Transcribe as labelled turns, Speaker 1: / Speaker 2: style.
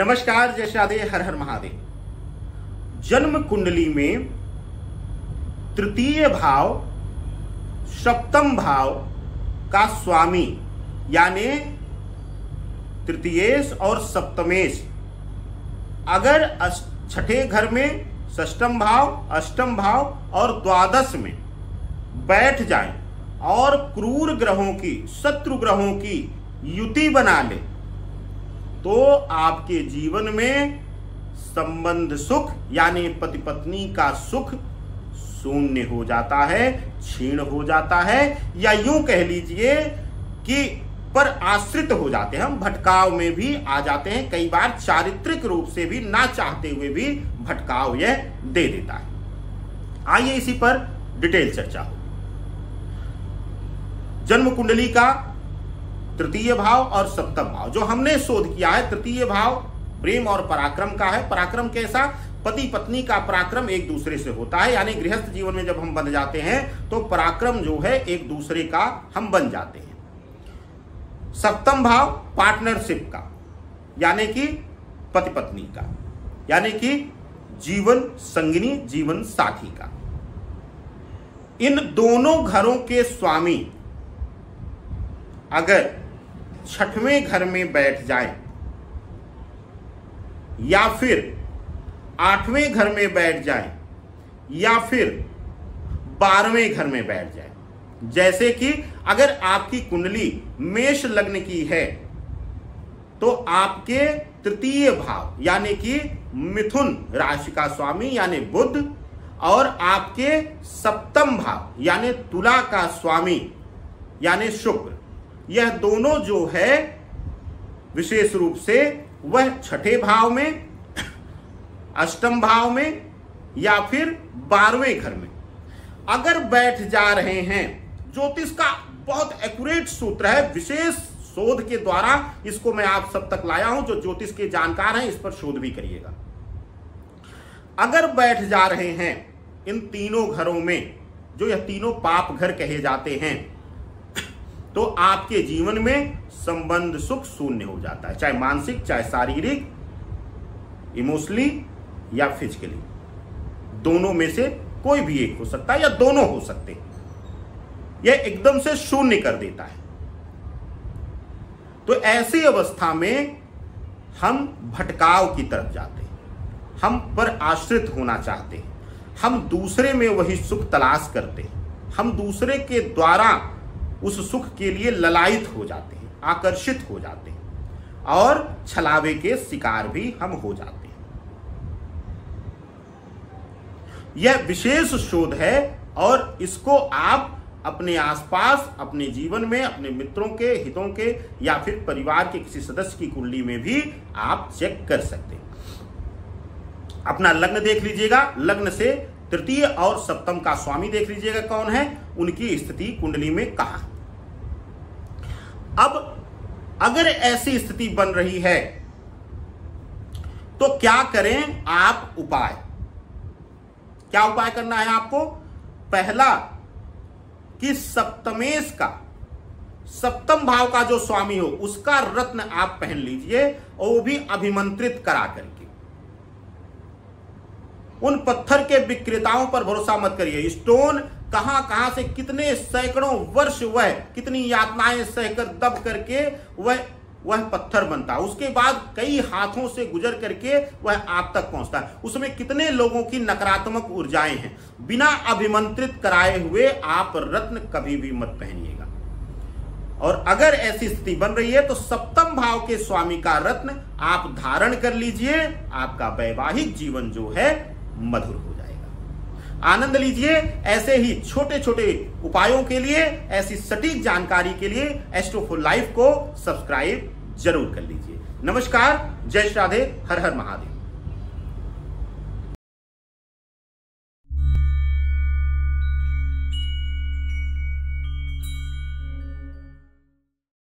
Speaker 1: नमस्कार, जय श्री राधे, हर हर महादेव। जन्म कुंडली में तृतीय भाव सप्तम भाव का स्वामी यानी तृतीयेश और सप्तमेश अगर छठे घर में षष्ठम भाव, अष्टम भाव और द्वादश में बैठ जाए और क्रूर ग्रहों की, शत्रु ग्रहों की युति बना ले तो आपके जीवन में संबंध सुख यानी पति पत्नी का सुख शून्य हो जाता है, क्षीण हो जाता है, या यूं कह लीजिए कि पर आश्रित हो जाते हैं। हम भटकाव में भी आ जाते हैं, कई बार चारित्रिक रूप से भी ना चाहते हुए भी भटकाव यह दे देता है। आइए इसी पर डिटेल चर्चा हो। जन्म कुंडली का तृतीय भाव और सप्तम भाव जो हमने शोध किया है, तृतीय भाव प्रेम और पराक्रम का है। पराक्रम कैसा? पति पत्नी का पराक्रम एक दूसरे से होता है, यानी गृहस्थ जीवन में जब हम बन जाते हैं तो पराक्रम जो है एक दूसरे का हम बन जाते हैं। सप्तम भाव पार्टनरशिप का यानी कि पति पत्नी का, यानी कि जीवन संगिनी, जीवन साथी का। इन दोनों घरों के स्वामी अगर छठवें घर में बैठ जाएं या फिर आठवें घर में बैठ जाएं या फिर 12वें घर में बैठ जाएं, जैसे कि अगर आपकी कुंडली मेष लग्न की है तो आपके तृतीय भाव यानी कि मिथुन राशि का स्वामी यानी बुध और आपके सप्तम भाव यानी तुला का स्वामी यानी शुक्र, यह दोनों जो है विशेष रूप से वह छठे भाव में, अष्टम भाव में या फिर 12वें घर में अगर बैठ जा रहे हैं। ज्योतिष का बहुत एक्यूरेट सूत्र है, विशेष शोध के द्वारा इसको मैं आप सब तक लाया हूं। जो ज्योतिष के जानकार हैं इस पर शोध भी करिएगा। अगर बैठ जा रहे हैं इन तीनों घरों में, जो यह तीनों पाप घर कहे जाते हैं, तो आपके जीवन में संबंध सुख शून्य हो जाता है, चाहे मानसिक, चाहे शारीरिक, इमोशनली या फिजिकली। दोनों में से कोई भी एक हो सकता है या दोनों हो सकते हैं। यह एकदम से शून्य कर देता है। तो ऐसी अवस्था में हम भटकाव की तरफ जाते हैं, हम पर आश्रित होना चाहते हैं, हम दूसरे में वही सुख तलाश करते हैं, हम दूसरे के द्वारा उस सुख के लिए ललायित हो जाते हैं, आकर्षित हो जाते हैं और छलावे के शिकार भी हम हो जाते हैं। यह विशेष शोध है और इसको आप अपने आसपास, अपने जीवन में, अपने मित्रों के हितों के या फिर परिवार के किसी सदस्य की कुंडली में भी आप चेक कर सकते हैं। अपना लग्न देख लीजिएगा, लग्न से तृतीय और सप्तम का स्वामी देख लीजिएगा कौन है, उनकी स्थिति कुंडली में कहां। अब अगर ऐसी स्थिति बन रही है तो क्या करें आप? उपाय क्या उपाय करना है आपको? पहला कि सप्तमेश का, सप्तम भाव का जो स्वामी हो उसका रत्न आप पहन लीजिए और वो भी अभिमंत्रित करा करके। उन पत्थर के विक्रेताओं पर भरोसा मत करिए। स्टोन कहां कहां से कितने सैकड़ों वर्ष वह कितनी यातनाएं सहकर दब करके वह पत्थर बनता है, उसके बाद कई हाथों से गुजर करके वह आप तक पहुंचता है। उसमें कितने लोगों की नकारात्मक ऊर्जाएं हैं। बिना अभिमंत्रित कराए हुए आप रत्न कभी भी मत पहनिएगा। और अगर ऐसी स्थिति बन रही है तो सप्तम भाव के स्वामी का रत्न आप धारण कर लीजिए, आपका वैवाहिक जीवन जो है मधुर हो जाएगा। आनंद लीजिए। ऐसे ही छोटे छोटे उपायों के लिए, ऐसी सटीक जानकारी के लिए एस्ट्रो फॉर लाइफ को सब्सक्राइब जरूर कर लीजिए। नमस्कार, जय श्री राधे, हर हर महादेव।